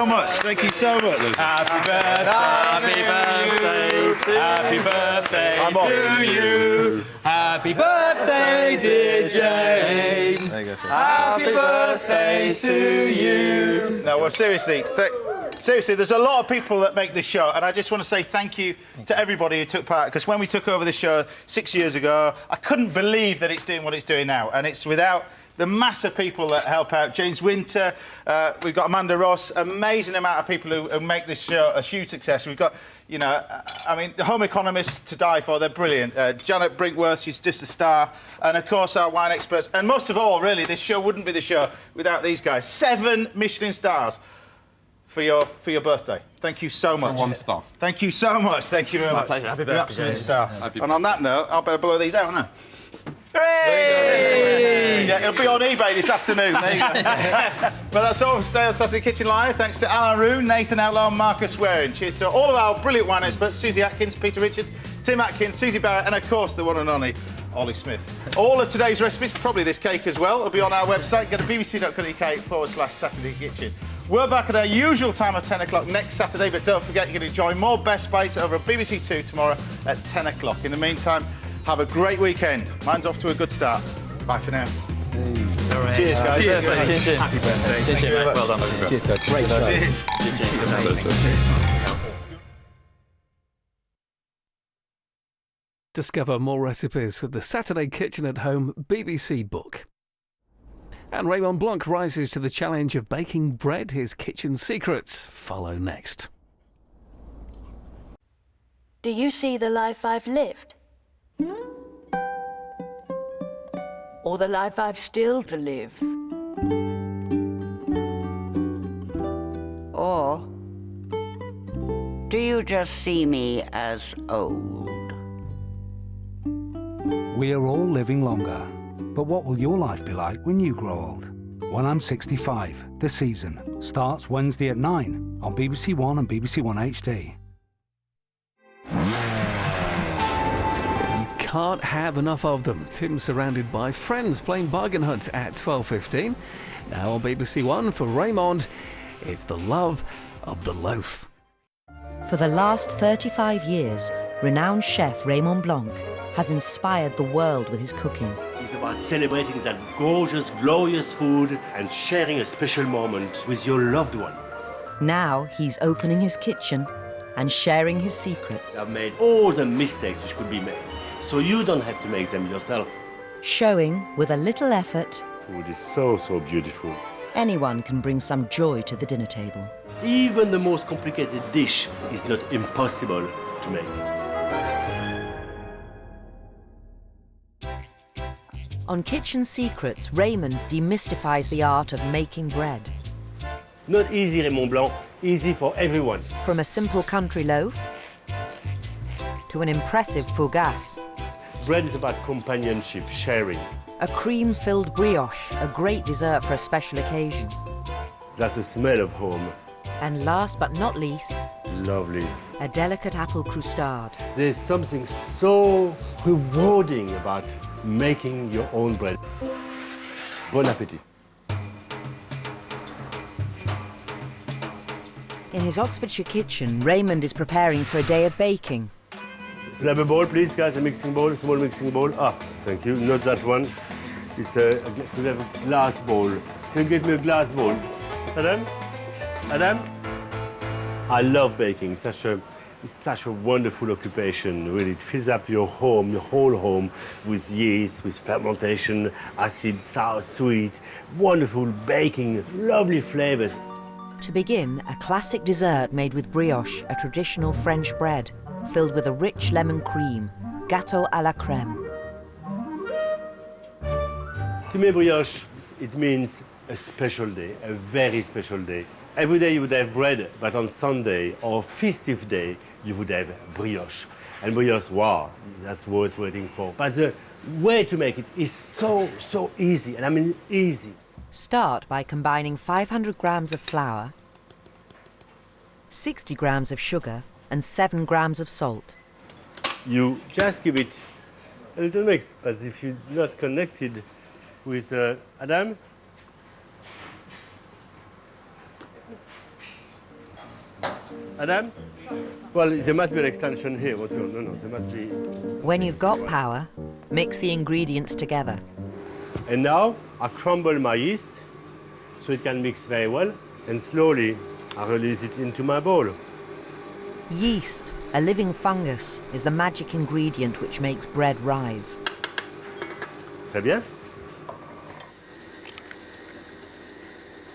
so much. Thank you so much. Happy birthday to you. Happy birthday, dear James. Happy birthday to you. No, well, seriously, there's a lot of people that make this show, and I just want to say thank you to everybody who took part, because when we took over the show 6 years ago, I couldn't believe that it's doing what it's doing now, and it's without the massive people that help out. James Winter, we've got Amanda Ross, amazing amount of people who make this show a huge success. We've got, you know, I mean, the home economists to die for, they're brilliant. Janet Brinkworth, she's just a star. And, of course, our wine experts. And most of all, really, this show wouldn't be the show without these guys. 7 Michelin stars for your birthday. Thank you so much. From 1 star. Thank you so much. Thank you very much. My pleasure. Happy You're birthday, absolute James. star. And on that note, I'll better blow these out, now. Hooray! Yeah, it'll be on eBay this afternoon. There you go. But that's all from Stay on Saturday Kitchen Live. Thanks to Alan Roon, Nathan Outlaw, and Marcus Waring. Cheers to all of our brilliant wine experts, Susie Atkins, Peter Richards, Tim Atkins, Susie Barrett, and, of course, the one and only Ollie Smith. All of today's recipes, probably this cake as well, will be on our website. Go to bbc.co.uk/Saturday Kitchen. We're back at our usual time of 10 o'clock next Saturday, but don't forget you can enjoy more Best Bites over at BBC 2 tomorrow at 10 o'clock. In the meantime, have a great weekend. Mine's off to a good start. Bye for now. Cheers, guys. Cheers. Cheers. Happy birthday. Cheers, mate. Well done. Cheers, guys. Great show. Discover more recipes with the Saturday Kitchen at Home BBC book. And Raymond Blanc rises to the challenge of baking bread. His kitchen secrets follow next. Do you see the life I've lived? Or the life I've still to live? Or do you just see me as old? We are all living longer. But what will your life be like when you grow old? When I'm 65, The Season starts Wednesday at 9 on BBC One and BBC One HD. Can't have enough of them. Tim surrounded by friends playing bargain hunt at 12:15. Now on BBC One for Raymond, it's the love of the loaf. For the last 35 years, renowned chef Raymond Blanc has inspired the world with his cooking. It's about celebrating that gorgeous, glorious food and sharing a special moment with your loved ones. Now he's opening his kitchen and sharing his secrets. I've made all the mistakes which could be made, so you don't have to make them yourself. Showing, with a little effort, Food is so, so beautiful. anyone can bring some joy to the dinner table. Even the most complicated dish is not impossible to make. On Kitchen Secrets, Raymond demystifies the art of making bread. Not easy, Raymond Blanc, easy for everyone. From a simple country loaf to an impressive fougasse. Bread is about companionship, sharing. A cream-filled brioche, a great dessert for a special occasion. That's the smell of home. And last but not least, Lovely. a delicate apple croustade. There's something so rewarding about making your own bread. Bon appétit. In his Oxfordshire kitchen, Raymond is preparing for a day of baking. Can I have a bowl, please, guys? A mixing bowl, a small mixing bowl. Ah, thank you. Not that one. It's could have a glass bowl. Can you get me a glass bowl? Adam? Adam? I love baking. It's such a wonderful occupation, really. It fills up your home, your whole home, with yeast, with fermentation, acid, sour, sweet, wonderful baking, lovely flavors. To begin, a classic dessert made with brioche, a traditional French bread, filled with a rich lemon cream, gâteau à la crème. To me, brioche, it means a special day, a very special day. Every day you would have bread, but on Sunday or festive day, you would have brioche. And brioche, wow, that's worth waiting for. But the way to make it is so easy, and I mean easy. Start by combining 500 grams of flour, 60 grams of sugar, and 7 grams of salt. You just give it a little mix, but if you're not connected with Adam, Adam? Well, there must be an extension here. What's going on? No, there must be. When you've got power, mix the ingredients together. And now I crumble my yeast so it can mix very well, and slowly I release it into my bowl. Yeast, a living fungus, is the magic ingredient which makes bread rise. Très bien.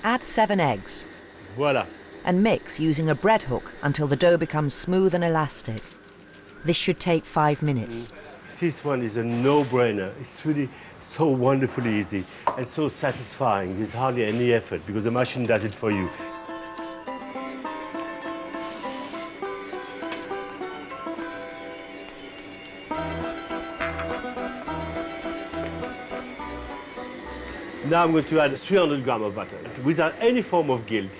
Add 7 eggs Voilà. and mix using a bread hook until the dough becomes smooth and elastic. This should take 5 minutes. This one is a no-brainer. It's really so wonderfully easy and so satisfying. There's hardly any effort because the machine does it for you. Now I'm going to add 300 grams of butter without any form of guilt.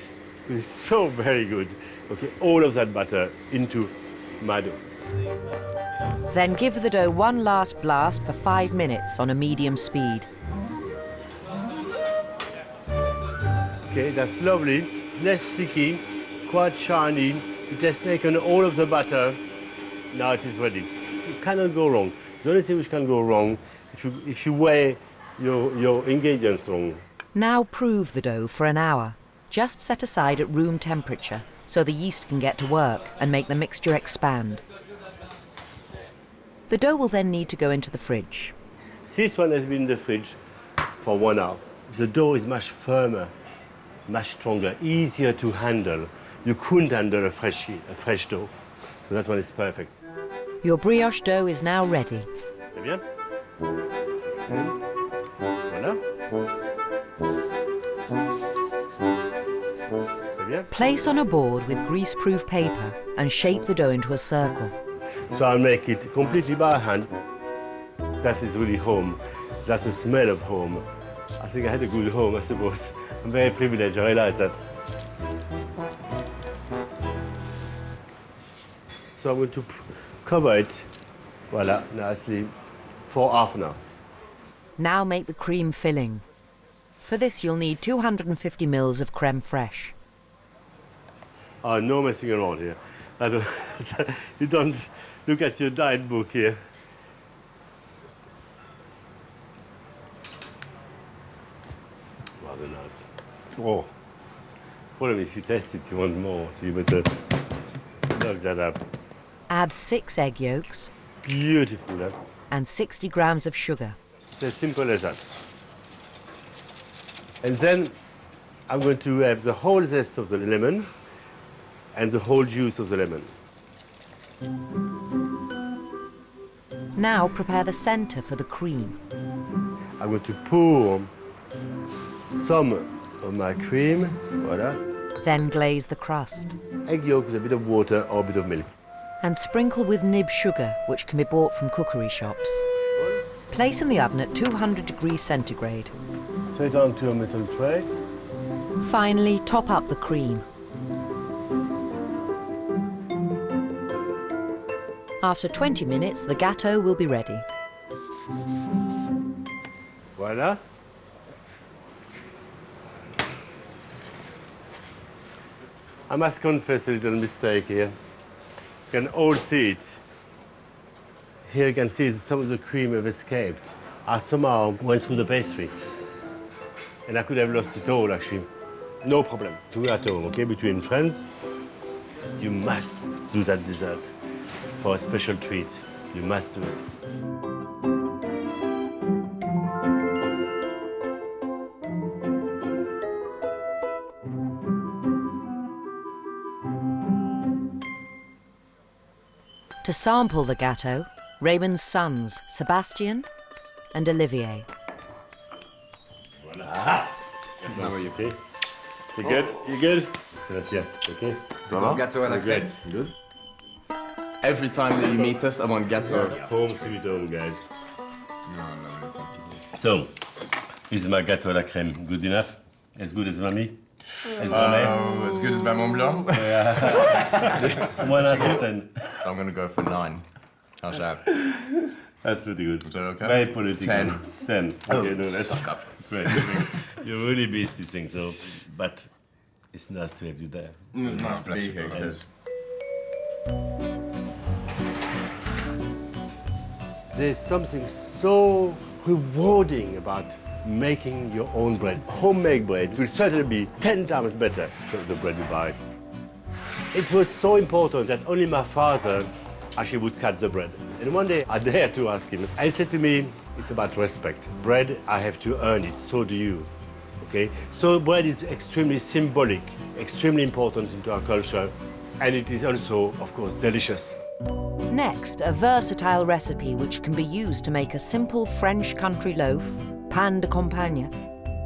It's so very good. Okay, all of that butter into my dough. Then give the dough one last blast for 5 minutes on a medium speed. Okay, that's lovely. Less sticky, quite shiny. It has taken all of the butter. Now it is ready. You cannot go wrong. The only thing which can go wrong if you weigh your ingredients wrong. Now prove the dough for an hour. Just set aside at room temperature so the yeast can get to work and make the mixture expand. The dough will then need to go into the fridge. This one has been in the fridge for 1 hour. The dough is much firmer, much stronger, easier to handle. You couldn't handle a fresh dough. So that one is perfect. Your brioche dough is now ready. Très bien. Voilà. Très bien. Place on a board with greaseproof paper and shape the dough into a circle. So I'll make it completely by hand. That is really home. That's the smell of home. I think I had a good home, I suppose. I'm very privileged, I realize that. So I'm going to cover it, voila, nicely, for half an hour. Now make the cream filling. For this you'll need 250 ml of creme fraiche. Oh, no messing around here. You don't look at your diet book here. Rather nice. Oh, problem is, if you test it, you want more, so you better look that up. Add 6 egg yolks Beautiful, huh? and 60 grams of sugar. It's as simple as that. And then I'm going to have the whole zest of the lemon and the whole juice of the lemon. Now prepare the centre for the cream. I'm going to pour some of my cream, voila. Then glaze the crust. Egg yolk with a bit of water or a bit of milk. And sprinkle with nib sugar, which can be bought from cookery shops. Place in the oven at 200 degrees centigrade. Straight onto a metal tray. Finally, top up the cream. After 20 minutes, the gâteau will be ready. Voila. I must confess a little mistake here. You can all see it. Here you can see some of the cream have escaped. I somehow went through the pastry. And I could have lost it all, actually. No problem. Two at home, okay? Between friends, you must do that dessert for a special treat. You must do it. To sample the gâteau, Raymond's sons, Sebastian and Olivier. Voilà. Now are you okay? You good? You good? Sébastien, okay? Gâteau à la crème. Good. Every time that you meet us, I want gâteau. Home sweet home, guys. So, is my gâteau à la crème good enough? As good as mommy? As mommy? As good as my Mont Blanc. 1 out of 10. I'm going to go for 9. How's that? That's pretty good. Is that okay? Very political. 10. 10. Okay, no, that's Suck up. great. You really beast these things, though. But it's nice to have you there. No, bless you. There's something so rewarding about making your own bread. Homemade bread will certainly be 10 times better than the bread you buy. It was so important that only my father actually would cut the bread. And one day I dared to ask him. I said to me, it's about respect. Bread, I have to earn it, so do you. Okay? So bread is extremely symbolic, extremely important into our culture, and it is also, of course, delicious. Next, a versatile recipe which can be used to make a simple French country loaf, pain de campagne,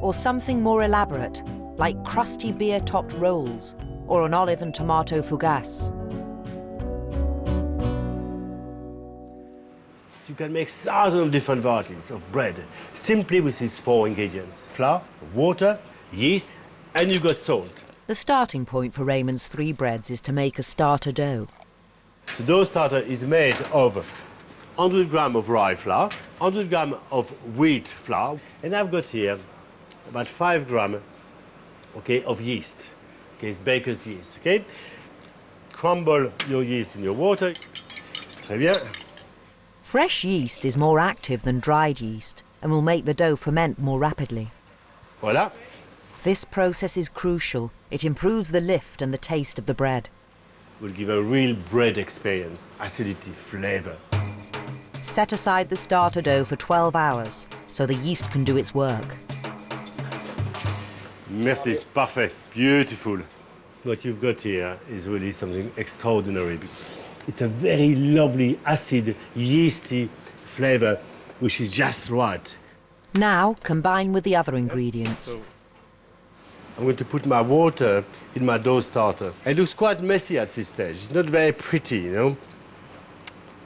or something more elaborate, like crusty beer-topped rolls, or an olive and tomato fougasse. You can make thousands of different varieties of bread simply with these 4 ingredients: flour, water, yeast, and you've got salt. The starting point for Raymond's 3 breads is to make a starter dough. The dough starter is made of 100 grams of rye flour, 100 grams of wheat flour, and I've got here about 5 grams, okay, of yeast. Okay, it's baker's yeast, okay? Crumble your yeast in your water. Très bien. Fresh yeast is more active than dried yeast and will make the dough ferment more rapidly. Voilà. This process is crucial. It improves the lift and the taste of the bread. Will give a real bread experience, acidity, flavor. Set aside the starter dough for 12 hours so the yeast can do its work. Merci, parfait, beautiful. What you've got here is really something extraordinary. It's a very lovely, acid, yeasty flavor, which is just right. Now, combine with the other ingredients. I'm going to put my water in my dough starter. It looks quite messy at this stage. It's not very pretty, you know.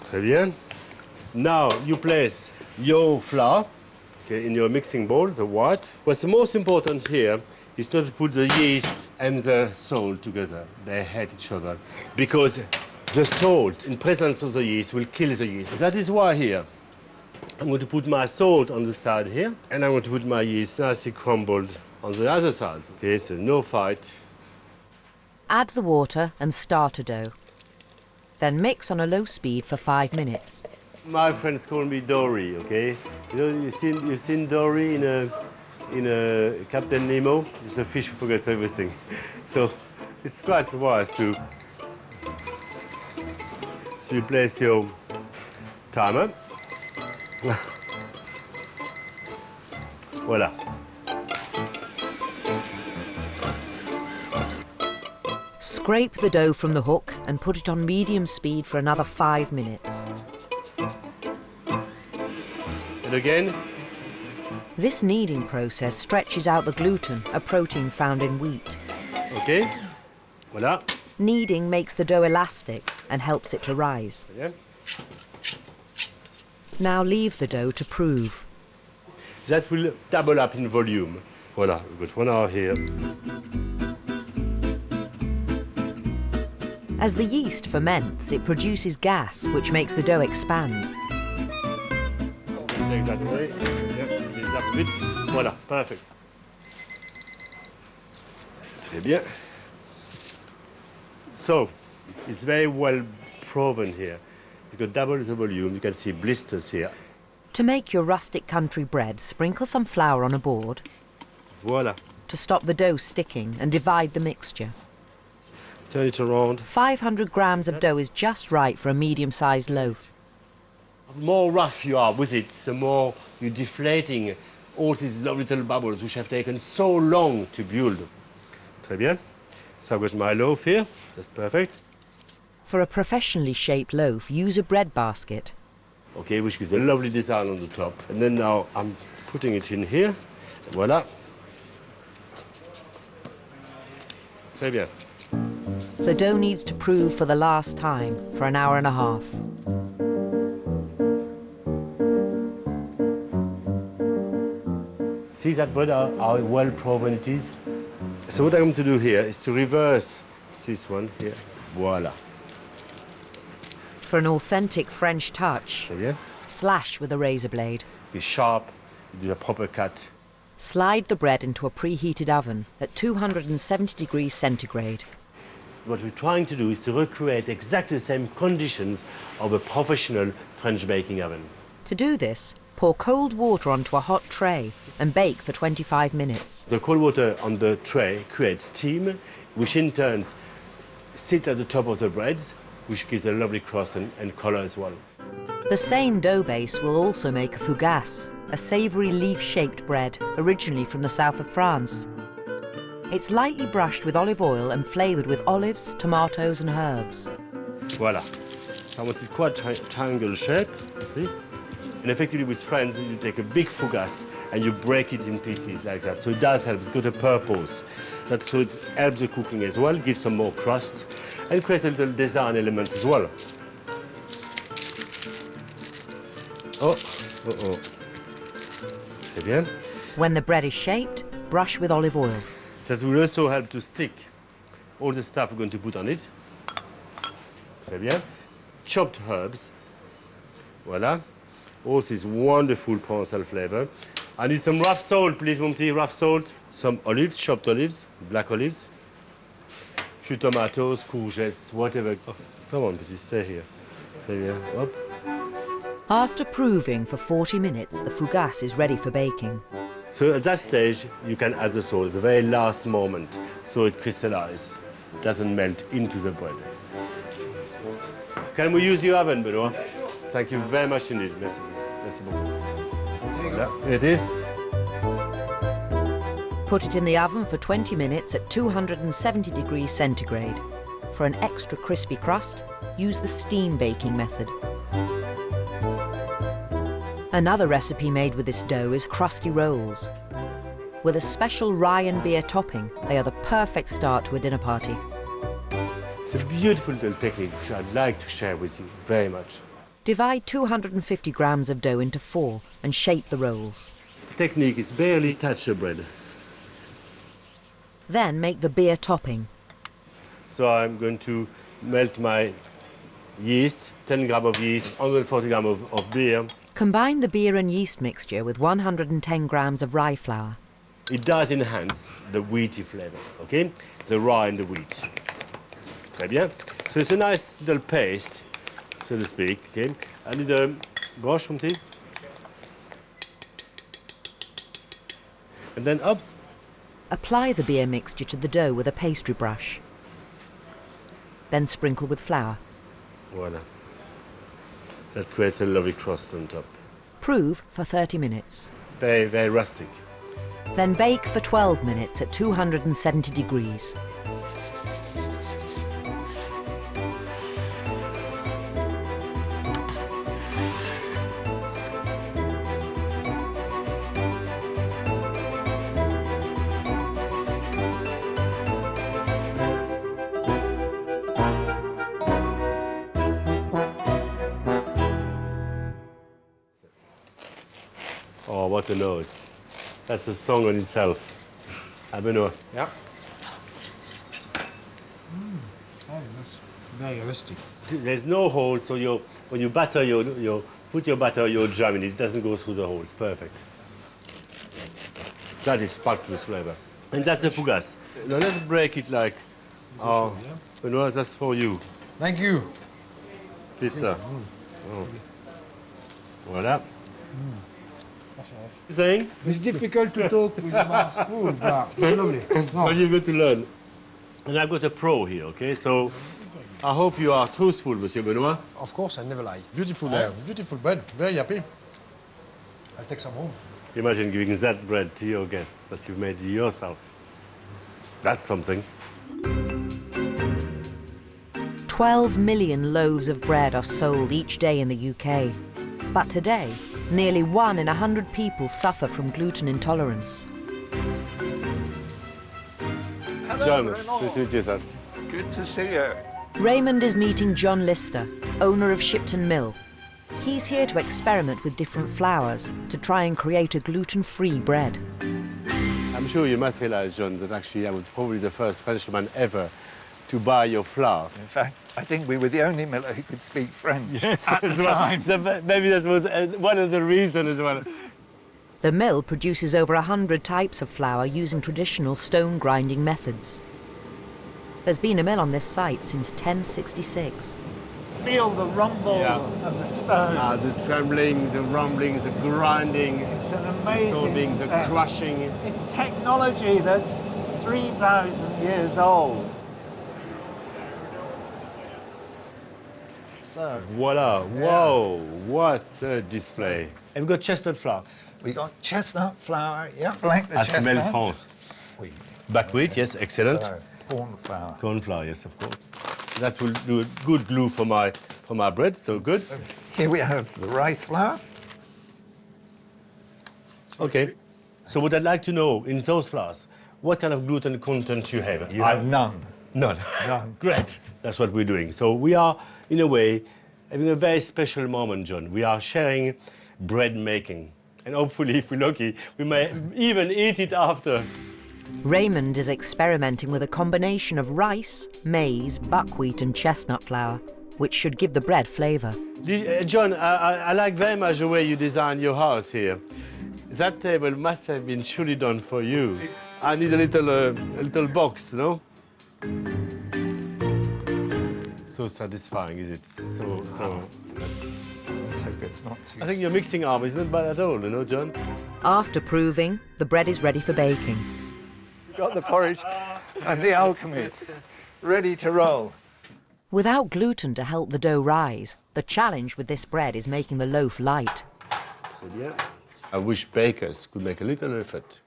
Très bien. Now you place your flour, okay, in your mixing bowl, the white. What's the most important here is not to put the yeast and the salt together. They hate each other because the salt in presence of the yeast will kill the yeast. That is why here I'm going to put my salt on the side here, and I'm going to put my yeast nicely crumbled on the other side. Okay, so no fight. Add the water and starter dough. Then mix on a low speed for 5 minutes. My friends call me Dory, okay? You know, you've seen Dory in a Captain Nemo? It's a fish who forgets everything. So it's quite wise to... So you place your timer. Voilà. Scrape the dough from the hook and put it on medium speed for another 5 minutes. And again. This kneading process stretches out the gluten, a protein found in wheat. Okay. Voilà. Kneading makes the dough elastic and helps it to rise. Yeah. Now leave the dough to prove. That will double up in volume. Voilà, we've got 1 hour here. As the yeast ferments, it produces gas, which makes the dough expand. Take that away. Yeah, release up a bit. Voilà, perfect. Très bien. So, it's very well proven here. It's got double the volume. You can see blisters here. To make your rustic country bread, sprinkle some flour on a board Voilà. to stop the dough sticking and divide the mixture. Turn it around. 500 grams of dough is just right for a medium-sized loaf. The more rough you are with it, the more you're deflating all these lovely little bubbles which have taken so long to build. Très bien. So I've got my loaf here. That's perfect. For a professionally shaped loaf, use a bread basket. Okay, which gives a lovely design on the top. And then now I'm putting it in here. Voilà. Très bien. The dough needs to prove for the last time for an hour and a half. See that bread, how well proven it is? So what I'm going to do here is to reverse this one here. Voila. For an authentic French touch, Très bien. slash with a razor blade. Be sharp, do a proper cut. Slide the bread into a preheated oven at 270 degrees centigrade. what we're trying to do is to recreate exactly the same conditions of a professional French baking oven. To do this, pour cold water onto a hot tray and bake for 25 minutes. The cold water on the tray creates steam, which in turn sits at the top of the breads, which gives a lovely crust and colour as well. The same dough base will also make a fougasse, a savoury leaf-shaped bread originally from the south of France. It's lightly brushed with olive oil and flavoured with olives, tomatoes and herbs. Voilà. I want it quite triangle shape, see? And effectively with friends, you take a big fougasse and you break it in pieces like that. So it does help, it's got a purpose. So it helps the cooking as well, gives some more crust, and creates a little design element as well. C'est bien. When the bread is shaped, brush with olive oil. That will also help to stick all the stuff we're going to put on it. Très bien. Chopped herbs. Voilà. All this wonderful Provençal flavor. I need some rough salt, please, Monty. Rough salt. Some olives, chopped olives, black olives. Few tomatoes, courgettes, whatever. Oh, come on, Petit, stay here. Stay here. Up. After proving for 40 minutes, the fougasse is ready for baking. So at that stage, you can add the salt at the very last moment, so it crystallizes, doesn't melt into the bread. Can we use your oven, Benoit? Yeah, sure. Thank you very much indeed. Merci. Merci beaucoup. Voilà. It is. Put it in the oven for 20 minutes at 270 degrees centigrade. For an extra crispy crust, use the steam baking method. Another recipe made with this dough is crusty rolls. With a special rye and beer topping, they are the perfect start to a dinner party. It's a beautiful little technique which I'd like to share with you very much. Divide 250 grams of dough into 4 and shape the rolls. The technique is barely touch the bread. Then make the beer topping. So I'm going to melt my yeast, 10 grams of yeast, 140 grams of beer. Combine the beer and yeast mixture with 110 grams of rye flour. It does enhance the wheaty flavor, okay? The rye and the wheat. Très bien. So it's a nice little paste, so to speak, okay? I need a brush from tea. And then up. Apply the beer mixture to the dough with a pastry brush. Then sprinkle with flour. Voila. That creates a lovely crust on top. Prove for 30 minutes. Very, very rustic. Then bake for 12 minutes at 270 degrees. Oh, what a nose. That's a song on itself. Benoit. Yeah. Oh, that's very rustic. There's no hole, so when you batter put your batter, your jam in it doesn't go through the hole. It's perfect. That is packed with flavor. And that's a fougasse. Now let's break it like, Benoit, that's for you. Thank you. Please, sir. Oh. Voilà. Saying? It's difficult to talk with a mouthful, but it's lovely. No. But you're going to learn. And I've got a pro here, okay? So I hope you are truthful, Monsieur Benoit. Of course, I never lie. Beautiful, beautiful bread. Very happy. I'll take some home. Imagine giving that bread to your guests that you've made yourself. That's something. 12 million loaves of bread are sold each day in the UK. But today, nearly 1 in 100 people suffer from gluten intolerance. Hello, John, Raymond. nice to meet you, sir. Good to see you. Raymond is meeting John Lister, owner of Shipton Mill. He's here to experiment with different flours to try and create a gluten-free bread. I'm sure you must realize, John, that actually I was probably the first Frenchman ever to buy your flour. In fact, I think we were the only miller who could speak French Yes, at the time. So maybe that was one of the reasons as well. The mill produces over 100 types of flour using traditional stone grinding methods. There's been a mill on this site since 1066. Feel the rumble of the stone. The trembling, the rumbling, the grinding, It's an the amazing sorting, the thing. crushing. It's technology that's 3,000 years old. So Voila! Whoa! What a display! And we've got chestnut flour. we got chestnut flour, Blanc the I smell chestnuts. France. Oui. Buckwheat, yes, excellent. So, corn flour. Corn flour, yes, of course. That will do a good glue for my bread, so good. Here we have the rice flour. Okay. So what I'd like to know in those flours, what kind of gluten content you have? You have none. None. None. Great. That's what we're doing. So we are, in a way, having a very special moment, John. We are sharing bread making. And hopefully, if we're lucky, we may even eat it after. Raymond is experimenting with a combination of rice, maize, buckwheat and chestnut flour, which should give the bread flavour. John, I like very much the way you designed your house here. That table must have been surely done for you. I need a little box, no? So satisfying, is it? So. Let's hope it's not too I think your mixing arm is not bad at all, you know, John? After proving, the bread is ready for baking. We've got the porridge and the alchemy ready to roll. Without gluten to help the dough rise, the challenge with this bread is making the loaf light. I wish bakers could make a little effort,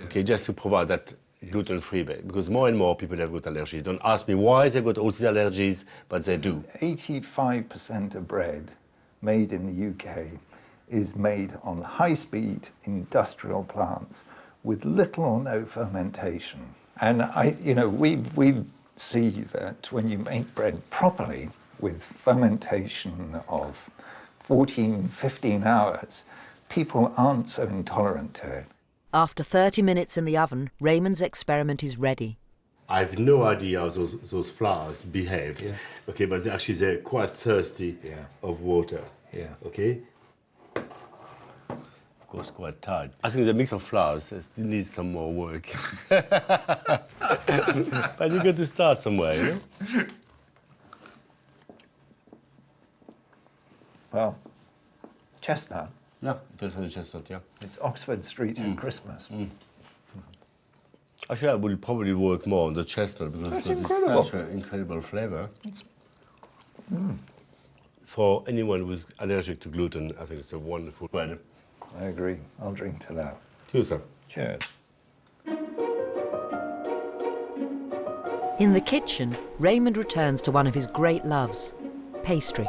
okay, just to provide that gluten-free bake, because more and more people have got allergies. Don't ask me why they've got all these allergies, but they do. 85% of bread made in the UK is made on high-speed industrial plants with little or no fermentation. And we see that when you make bread properly with fermentation of 14, 15 hours, people aren't so intolerant to it. After 30 minutes in the oven, Raymond's experiment is ready. I have no idea how those flours behave, okay, but they're quite thirsty of water, okay? Of course, quite tired. I think the mix of flours still needs some more work. But you got to start somewhere, you know? Well, chestnut. Yeah, chestnut, yeah. It's Oxford Street at Christmas. Actually, I will probably work more on the chestnut because That's it's incredible. such an incredible flavour. For anyone who's allergic to gluten, I think it's a wonderful bread. I agree. I'll drink to that. Cheers, sir. Cheers. In the kitchen, Raymond returns to one of his great loves, pastry.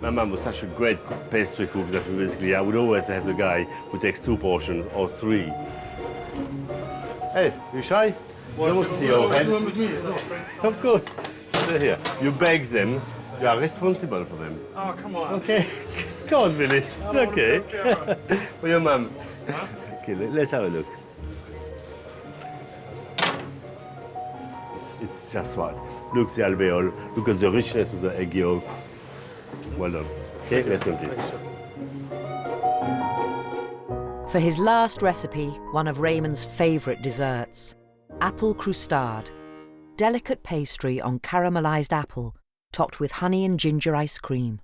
My mum was such a great pastry cook that basically I would always have the guy who takes 2 portions or 3. Hey, you shy? Don't want to see your head? Of course. Stay here. You bake them. You are responsible for them. Oh, come on. Okay. Come on, Billy. Okay. For your mum. Okay, let's have a look. It's just right. Look the alveol. Look at the richness of the egg yolk. Well done. Okay, let's continue. For his last recipe, one of Raymond's favourite desserts, apple croustade, delicate pastry on caramelised apple, topped with honey and ginger ice cream.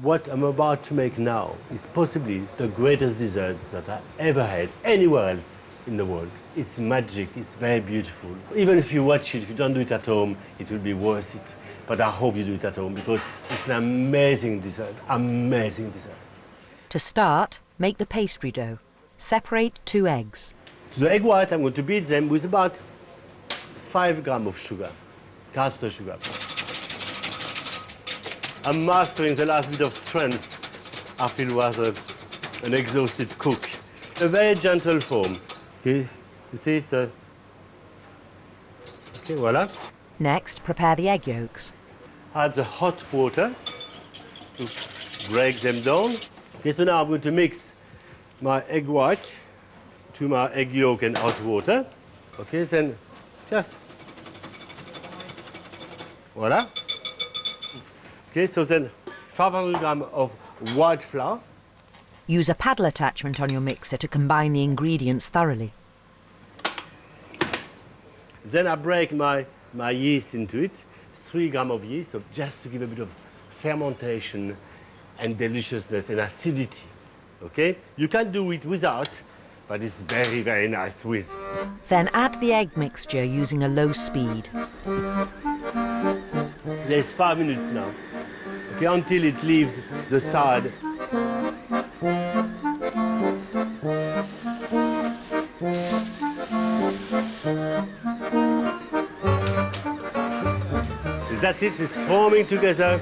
What I'm about to make now is possibly the greatest dessert that I ever had anywhere else in the world. It's magic, it's very beautiful. Even if you watch it, if you don't do it at home, it will be worth it. But I hope you do it at home because it's an amazing dessert, amazing dessert. To start, make the pastry dough. Separate 2 eggs. To the egg white, I'm going to beat them with about 5 grams of sugar, caster sugar. I'm mastering the last bit of strength. I feel rather an exhausted cook. A very gentle foam. Okay, you see it's a... Okay, voila. Next, prepare the egg yolks. Add the hot water to break them down. Okay, so now I'm going to mix my egg white to my egg yolk and hot water. Okay, then just... Voila. Okay, so then 500 grams of white flour. Use a paddle attachment on your mixer to combine the ingredients thoroughly. Then I break my yeast into it, 3 grams of yeast, so just to give a bit of fermentation and deliciousness and acidity. Okay? You can do it without, but it's very, very nice with. Then add the egg mixture using a low speed. There's 5 minutes now. Okay, until it leaves the side. That's it, it's forming together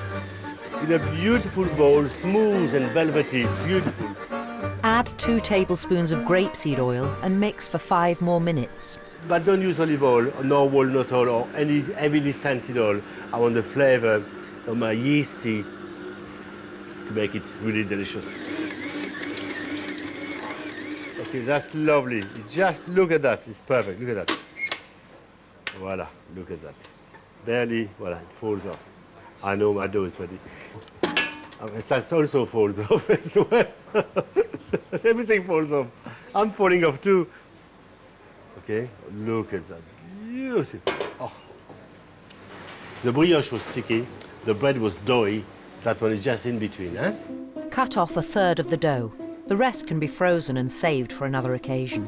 in a beautiful bowl, smooth and velvety, beautiful. Add 2 tablespoons of grapeseed oil and mix for 5 more minutes. But don't use olive oil, nor walnut oil, or any heavily scented oil. I want the flavor of my yeasty to make it really delicious. Okay, that's lovely. Just look at that, it's perfect, look at that. Voila, look at that. Barely, voila, it falls off. I know my dough is ready. That also falls off as well. Everything falls off. I'm falling off too. Okay, look at that. Beautiful. Oh. The brioche was sticky, the bread was doughy, that one is just in between, eh? Cut off 1/3 of the dough. The rest can be frozen and saved for another occasion.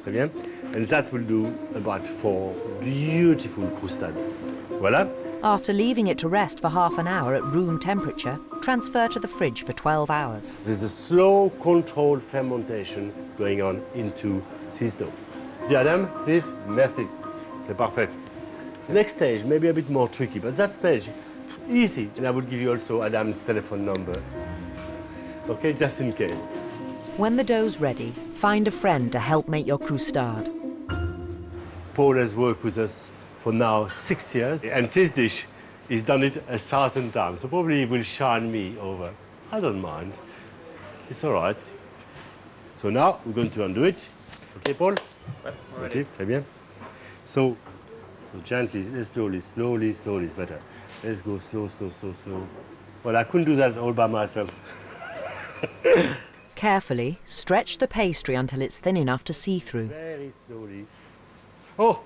Très bien. And that will do about 4 beautiful croustades. Voila. After leaving it to rest for half an hour at room temperature, transfer to the fridge for 12 hours. There's a slow, controlled fermentation going on into this dough. Adam, please. Merci. C'est parfait. Next stage, maybe a bit more tricky, but that stage, easy. And I will give you also Adam's telephone number. Okay, just in case. When the dough's ready, find a friend to help make your croustade. Paul has worked with us for now 6 years, and this dish, he's done it 1,000 times, so probably he will shine me over. I don't mind. It's all right. So now we're going to undo it. Okay, Paul? Okay, très bien. So gently, slowly, slowly, slowly is better. Let's go slow, slow, slow, slow. Well, I couldn't do that all by myself. Carefully, stretch the pastry until it's thin enough to see through. Very slowly. Oh!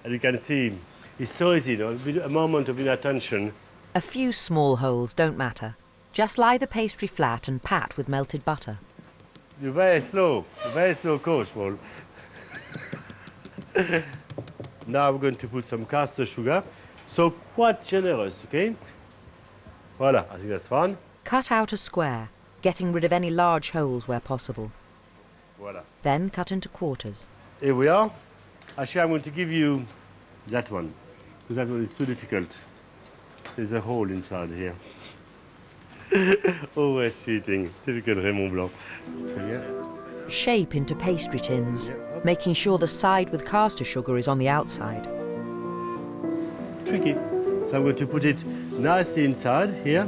And you can see, it's so easy, you know, a moment of inattention. A few small holes don't matter. Just lie the pastry flat and pat with melted butter. You're very slow coach, Paul. Now we're going to put some caster sugar. So quite generous, okay? Voila, I think that's fine. Cut out a square, getting rid of any large holes where possible. Voila. Then cut into quarters. Here we are. Actually, I'm going to give you that one, because that one is too difficult. There's a hole inside here. Always cheating. Typical Raymond Blanc. Shape into pastry tins, making sure the side with caster sugar is on the outside. Tricky. So I'm going to put it nicely inside here.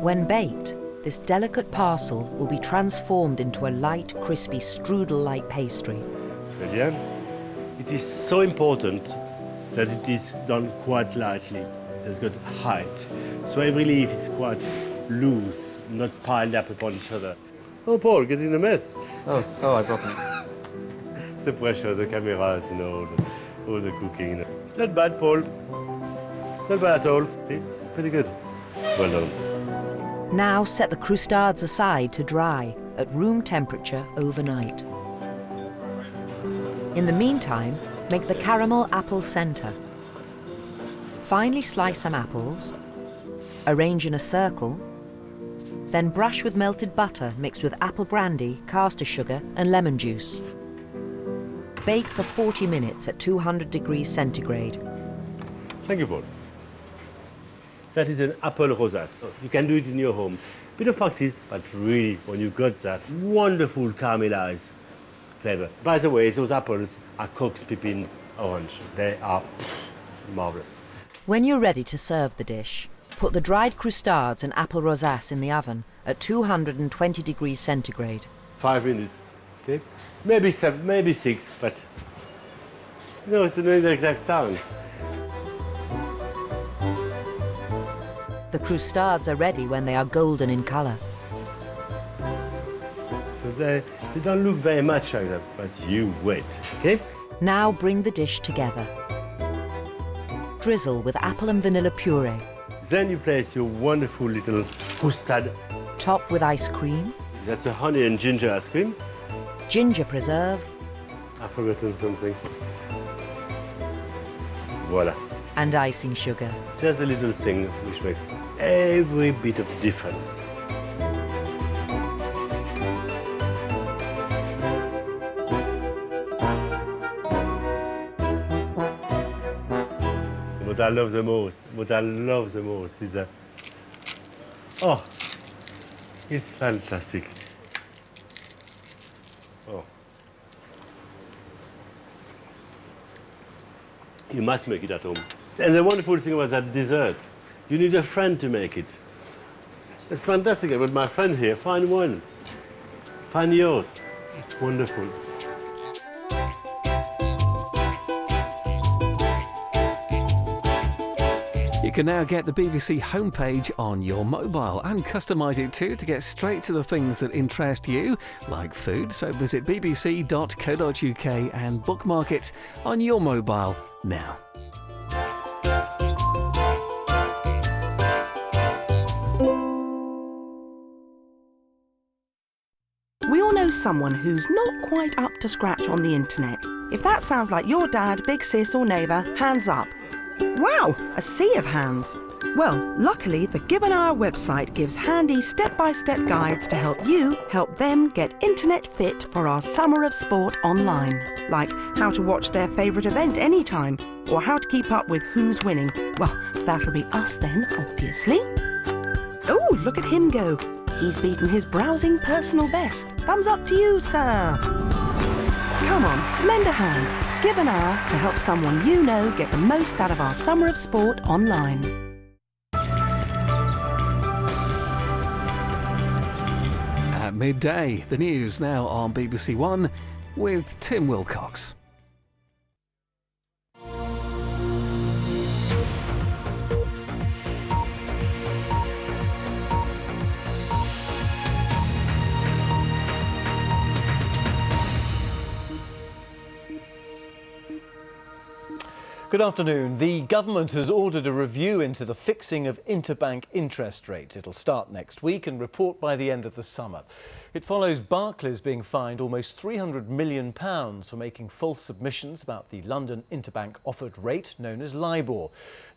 When baked, this delicate parcel will be transformed into a light, crispy, strudel-like pastry. Très bien. It is so important that it is done quite lightly. It's got height. So every leaf is quite loose, not piled up upon each other. Oh, Paul, getting a mess. Oh, I brought them. The pressure, the cameras, you know, all the cooking. It's not bad, Paul. Not bad at all. See? Pretty good. Well done. Now set the croustades aside to dry at room temperature overnight. In the meantime, make the caramel apple centre. Finely slice some apples, arrange in a circle, then brush with melted butter mixed with apple brandy, caster sugar and lemon juice. Bake for 40 minutes at 200 degrees centigrade. Thank you, Paul. That is an apple rosace. You can do it in your home. Bit of practice, but really, when you got that wonderful caramelized flavor. By the way, those apples are Cox Pippin's orange. They are marvelous. When you're ready to serve the dish, put the dried croustades and apple rosace in the oven at 220 degrees centigrade. 5 minutes, okay? Maybe 7, maybe 6, but no, it's not the exact science. The croustades are ready when they are golden in colour. So They don't look very much like that, but you wait, okay? Now bring the dish together. Drizzle with apple and vanilla puree. Then you place your wonderful little custard. Top with ice cream. That's a honey and ginger ice cream. Ginger preserve. I've forgotten something. Voila. And icing sugar. Just a little thing which makes every bit of difference. What I love the most is that, oh, it's fantastic. Oh. You must make it at home. And the wonderful thing about that dessert, you need a friend to make it. It's fantastic. I've got my friend here. Find one. Find yours. It's wonderful. You can now get the BBC homepage on your mobile and customise it too to get straight to the things that interest you, like food. So visit bbc.co.uk and bookmark it on your mobile now. We all know someone who's not quite up to scratch on the internet. If that sounds like your dad, big sis or neighbour, hands up. Wow, a sea of hands. Well, luckily, the Give an Hour website gives handy step-by-step guides to help you help them get internet fit for our summer of sport online. Like how to watch their favourite event anytime, or how to keep up with who's winning. Well, that'll be us then, obviously. Oh, look at him go. He's beaten his browsing personal best. Thumbs up to you, sir. Come on, lend a hand. Give an hour to help someone you know get the most out of our summer of sport online. At midday, the news now on BBC One with Tim Wilcox. Good afternoon. The government has ordered a review into the fixing of interbank interest rates. It'll start next week and report by the end of the summer. It follows Barclays being fined almost £300 million for making false submissions about the London interbank offered rate known as LIBOR.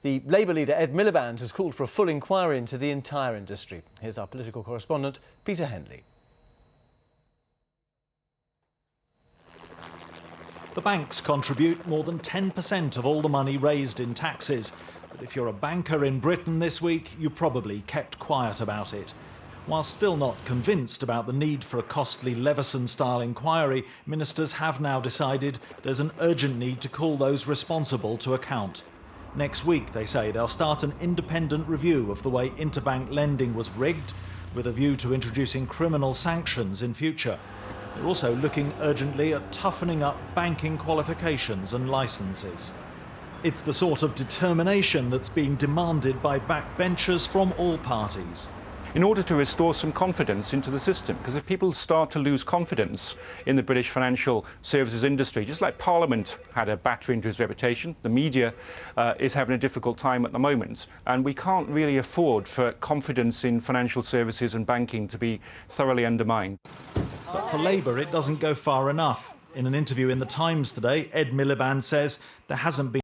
The Labour leader Ed Miliband has called for a full inquiry into the entire industry. Here's our political correspondent, Peter Henley. The banks contribute more than 10% of all the money raised in taxes. But if you're a banker in Britain this week, you probably kept quiet about it. While still not convinced about the need for a costly Leveson-style inquiry, ministers have now decided there's an urgent need to call those responsible to account. Next week, they say, they'll start an independent review of the way interbank lending was rigged, with a view to introducing criminal sanctions in future. They're also looking urgently at toughening up banking qualifications and licences. It's the sort of determination that's being demanded by backbenchers from all parties. In order to restore some confidence into the system, because if people start to lose confidence in the British financial services industry, just like Parliament had a batter into its reputation, the media is having a difficult time at the moment, and we can't really afford for confidence in financial services and banking to be thoroughly undermined. But for Labour, it doesn't go far enough. In an interview in The Times today, Ed Miliband says there hasn't been